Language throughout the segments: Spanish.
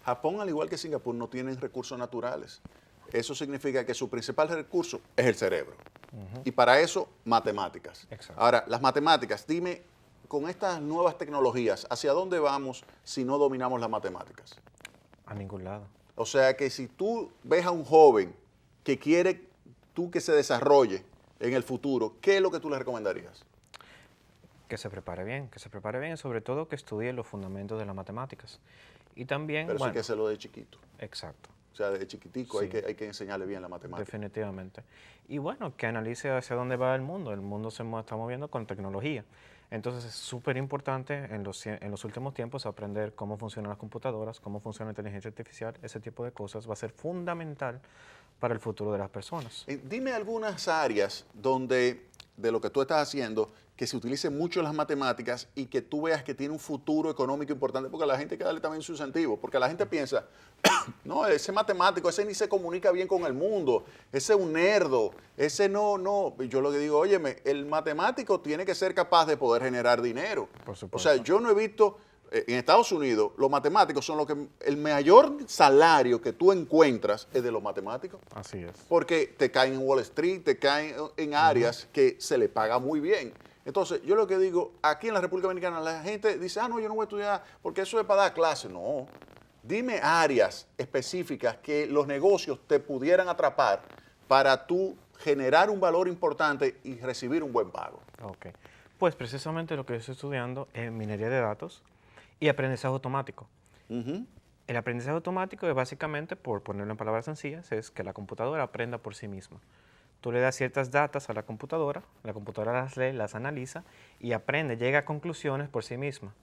Japón, al igual que Singapur, no tienen recursos naturales. Eso significa que su principal recurso es el cerebro. Y para eso, matemáticas. Exacto. Ahora, las matemáticas, dime, con estas nuevas tecnologías, ¿hacia dónde vamos si no dominamos las matemáticas? A ningún lado. O sea que si tú ves a un joven que quiere tú que se desarrolle en el futuro, ¿qué es lo que tú le recomendarías? Que se prepare bien y sobre todo que estudie los fundamentos de las matemáticas. Y también, Pero eso hay bueno, que hacerlo de chiquito. exacto, O sea, de chiquitico Sí. hay que enseñarle bien la matemática. definitivamente. Y bueno, que analice hacia dónde va el mundo. El mundo está moviendo con tecnología. Entonces es súper importante en los últimos tiempos aprender cómo funcionan las computadoras, cómo funciona la inteligencia artificial. Ese tipo de cosas va a ser fundamental para el futuro de las personas. Dime algunas áreas donde, de lo que tú estás haciendo, que se utilicen mucho las matemáticas y que tú veas que tiene un futuro económico importante, porque a la gente hay que darle también su incentivo, porque la gente piensa, no, ese matemático, ese ni se comunica bien con el mundo, ese es un nerdo, ese no. Yo lo que digo, óyeme, el matemático tiene que ser capaz de poder generar dinero. Por O supuesto. sea, yo no he visto, en Estados Unidos, los matemáticos son el mayor salario que tú encuentras es de los matemáticos. Así es. Porque te caen en Wall Street, te caen en áreas que se le paga muy bien. Entonces, yo lo que digo, aquí en la República Dominicana, la gente dice, no, yo no voy a estudiar porque eso es para dar clases. No. Dime áreas específicas que los negocios te pudieran atrapar para tú generar un valor importante y recibir un buen pago. Ok. Pues precisamente lo que yo estoy estudiando es minería de datos y aprendizaje automático. Ujú. El aprendizaje automático es básicamente, por ponerlo en palabras sencillas, es que la computadora aprenda por sí misma. Tú le das ciertas datas a la computadora las lee, las analiza y aprende, llega a conclusiones por sí misma.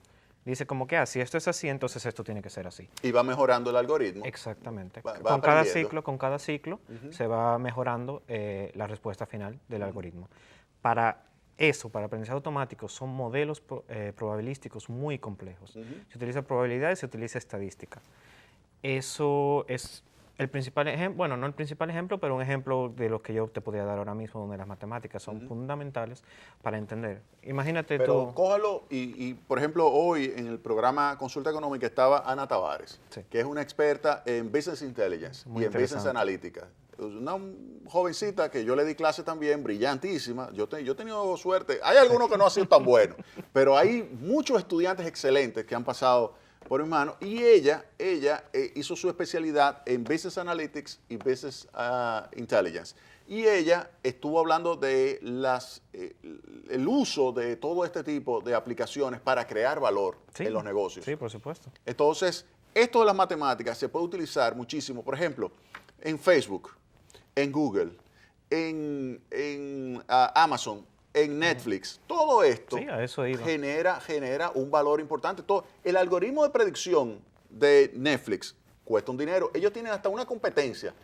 Dice como que, si esto es así, entonces esto tiene que ser así. Y va mejorando el algoritmo. Exactamente. Va Con cada aprendiendo. ciclo se va mejorando la respuesta final del algoritmo. Para eso, para aprendizaje automático, son modelos probabilísticos muy complejos. Se utiliza probabilidad y se utiliza estadística. Eso es el principal ejemplo, bueno, no el principal ejemplo, pero un ejemplo de los que yo te podría dar ahora mismo, donde las matemáticas son fundamentales para entender. Imagínate Pero tú. cójalo por ejemplo, hoy en el programa Consulta Económica estaba Ana Tavares, Sí. que es una experta en Business Intelligence Muy y en Business interesante. Analytica. Una jovencita que yo le di clase también, brillantísima. Yo he tenido suerte. Hay algunos que no han sido tan buenos, pero hay muchos estudiantes excelentes que han pasado por mi mano. Y ella hizo su especialidad en Business Analytics y Business Intelligence. Y ella estuvo hablando de el uso de todo este tipo de aplicaciones para crear valor Sí, en los negocios. Sí, por supuesto. Entonces, esto de las matemáticas se puede utilizar muchísimo, por ejemplo, en Facebook, en Google, en Amazon, en Netflix. Todo esto Sí, a eso iba. genera un valor importante. El algoritmo de predicción de Netflix cuesta un dinero. Ellos tienen hasta una competencia.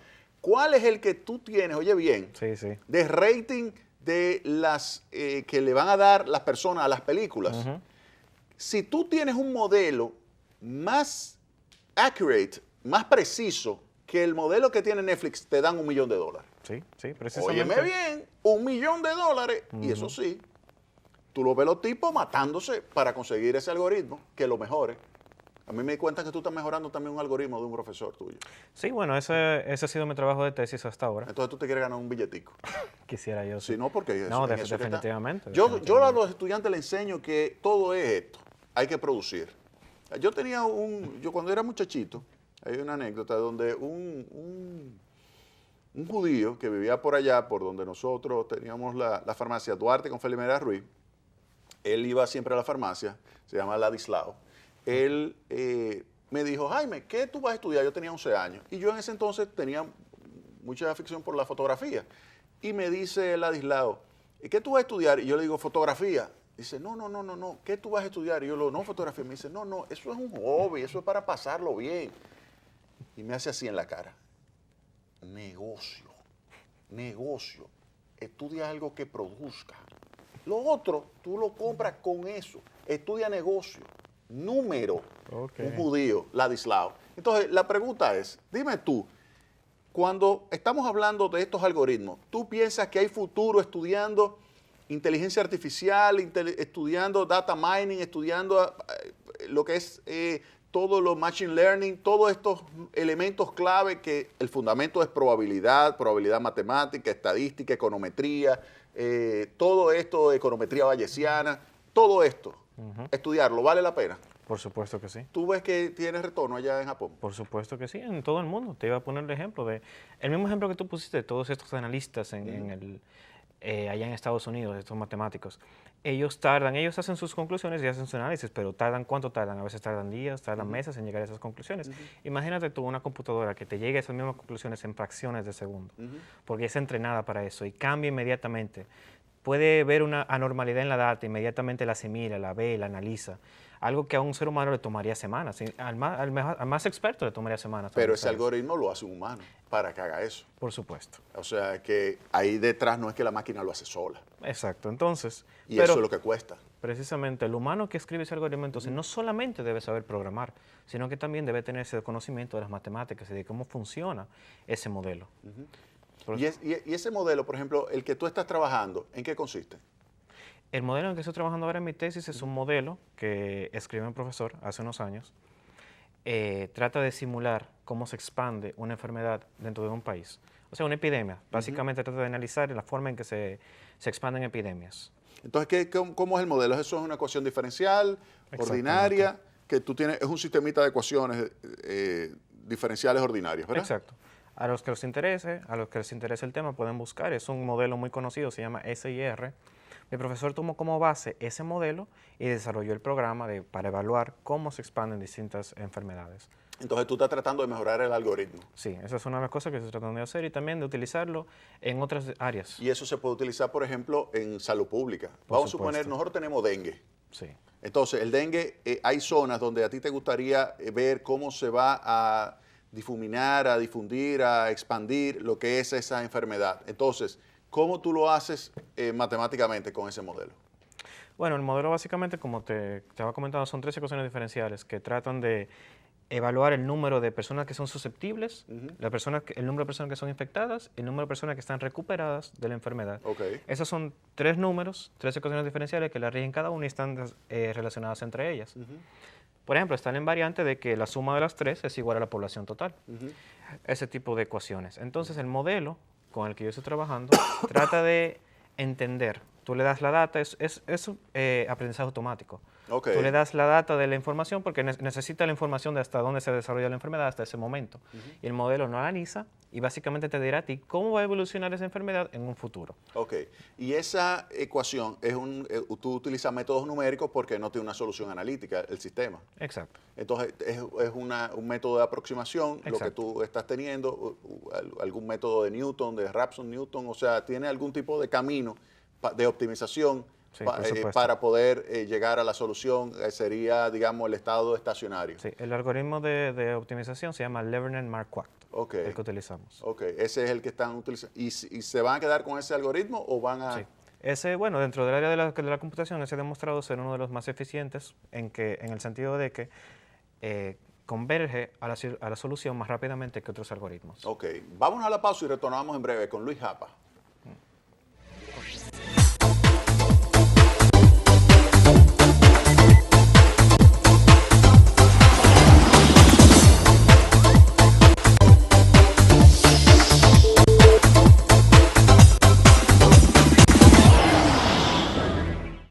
¿Cuál es el que tú tienes, oye bien, Sí, sí. de rating de las que le van a dar las personas a las películas? Si tú tienes un modelo más accurate, más preciso que el modelo que tiene Netflix, te dan $1 millón. Sí, precisamente. Óyeme bien, $1 millón. Y eso sí, tú lo ves los tipos matándose para conseguir ese algoritmo que lo mejore. A mí me di cuenta que tú estás mejorando también un algoritmo de un profesor tuyo. Sí, bueno, ese ha sido mi trabajo de tesis hasta ahora. Entonces tú te quieres ganar un billetico. Quisiera yo. Si no, porque No, en eso que está. definitivamente. Yo a definitivamente. los estudiantes les enseño que todo es esto. Hay que producir. Yo cuando era muchachito, hay una anécdota donde un judío que vivía por allá, por donde nosotros teníamos la farmacia Duarte con Felimera Ruiz, él iba siempre a la farmacia, se llama Ladislao. Él me dijo, Jaime, ¿qué tú vas a estudiar? Yo tenía 11 años. Y yo en ese entonces tenía mucha afición por la fotografía. Y me dice Ladislao, ¿qué tú vas a estudiar? Y yo le digo, fotografía. Dice, no, ¿qué tú vas a estudiar? Y yo le digo, no, fotografía. Me dice, no, eso es un hobby, eso es para pasarlo bien. Y me hace así en la cara. Negocio. Estudia algo que produzca. Lo otro, tú lo compras con eso. Estudia negocio. Número. Ok. Un judío, Ladislao. Entonces, la pregunta es, dime tú, cuando estamos hablando de estos algoritmos, ¿tú piensas que hay futuro estudiando inteligencia artificial, estudiando data mining, estudiando lo que es todo lo machine learning, todos estos elementos clave que el fundamento es probabilidad, probabilidad matemática, estadística, econometría, todo esto, econometría bayesiana, todo esto, estudiarlo, ¿vale la pena? Por supuesto que sí. ¿Tú ves que tienes retorno allá en Japón? Por supuesto que sí, en todo el mundo. Te iba a poner el ejemplo el mismo ejemplo que tú pusiste de todos estos analistas allá en Estados Unidos, estos matemáticos. Ellos hacen sus conclusiones y hacen su análisis, pero ¿cuánto tardan? A veces tardan días, tardan meses en llegar a esas conclusiones. Imagínate tú una computadora que te llegue a esas mismas conclusiones en fracciones de segundo, porque es entrenada para eso y cambia inmediatamente. Puede ver una anormalidad en la data, inmediatamente la asimila, la ve, la analiza. Algo que a un ser humano le tomaría semanas. Al más experto le tomaría semanas. Pero ese algoritmo lo hace un humano para que haga eso. Por supuesto. O sea, que ahí detrás no es que la máquina lo hace sola. Eso es lo que cuesta. Precisamente, el humano que escribe ese algoritmo, entonces, no solamente debe saber programar, sino que también debe tener ese conocimiento de las matemáticas y de cómo funciona ese modelo. Y ese modelo, por ejemplo, el que tú estás trabajando, ¿en qué consiste? El modelo en el que estoy trabajando ahora en mi tesis es un modelo que escribió un profesor hace unos años. Trata de simular cómo se expande una enfermedad dentro de un país. O sea, una epidemia. Básicamente trata de analizar la forma en que se expanden epidemias. Entonces, ¿cómo es el modelo? ¿Eso es una ecuación diferencial, ordinaria? Que tú tienes, es un sistemita de ecuaciones diferenciales ordinarias, ¿verdad? Exacto. A los que les interese el tema, pueden buscar. Es un modelo muy conocido, se llama SIR. Mi profesor tomó como base ese modelo y desarrolló el programa para evaluar cómo se expanden distintas enfermedades. Entonces tú estás tratando de mejorar el algoritmo. Sí, esa es una de las cosas que estoy tratando de hacer y también de utilizarlo en otras áreas. Y eso se puede utilizar, por ejemplo, en salud pública. Vamos a suponer, nosotros tenemos dengue. Sí. Entonces, el dengue, hay zonas donde a ti te gustaría ver cómo se va a difuminar, a difundir, a expandir lo que es esa enfermedad. Entonces, ¿cómo tú lo haces matemáticamente con ese modelo? Bueno, el modelo básicamente, como te había comentado, son 3 ecuaciones diferenciales que tratan de evaluar el número de personas que son susceptibles, el número de personas que son infectadas, el número de personas que están recuperadas de la enfermedad. Esos son 3 números, 3 ecuaciones diferenciales que las rigen cada una y están relacionadas entre ellas. Por ejemplo, están en variante de que la suma de las 3 es igual a la población total. Ese tipo de ecuaciones. Entonces, el modelo con el que yo estoy trabajando trata de entender. Tú le das la data, es aprendizaje automático. Tú le das la data de la información porque necesita la información de hasta dónde se desarrolla la enfermedad hasta ese momento. Y el modelo no analiza y básicamente te dirá a ti cómo va a evolucionar esa enfermedad en un futuro. Y esa ecuación, tú utilizas métodos numéricos porque no tiene una solución analítica el sistema. Exacto. Entonces es un método de aproximación, lo que tú estás teniendo, algún método de Newton, de Raphson-Newton, o sea, tiene algún tipo de camino de optimización para poder llegar a la solución, sería, digamos, el estado estacionario. Sí, el algoritmo de optimización se llama Leverner-Marquardt, el que utilizamos. Ese es el que están utilizando. ¿Y se van a quedar con ese algoritmo o van a...? Sí. Bueno, dentro del área de la computación, ese ha demostrado ser uno de los más eficientes en el sentido de que converge a la solución más rápidamente que otros algoritmos. Vámonos a la pausa y retornamos en breve con Luis Japa.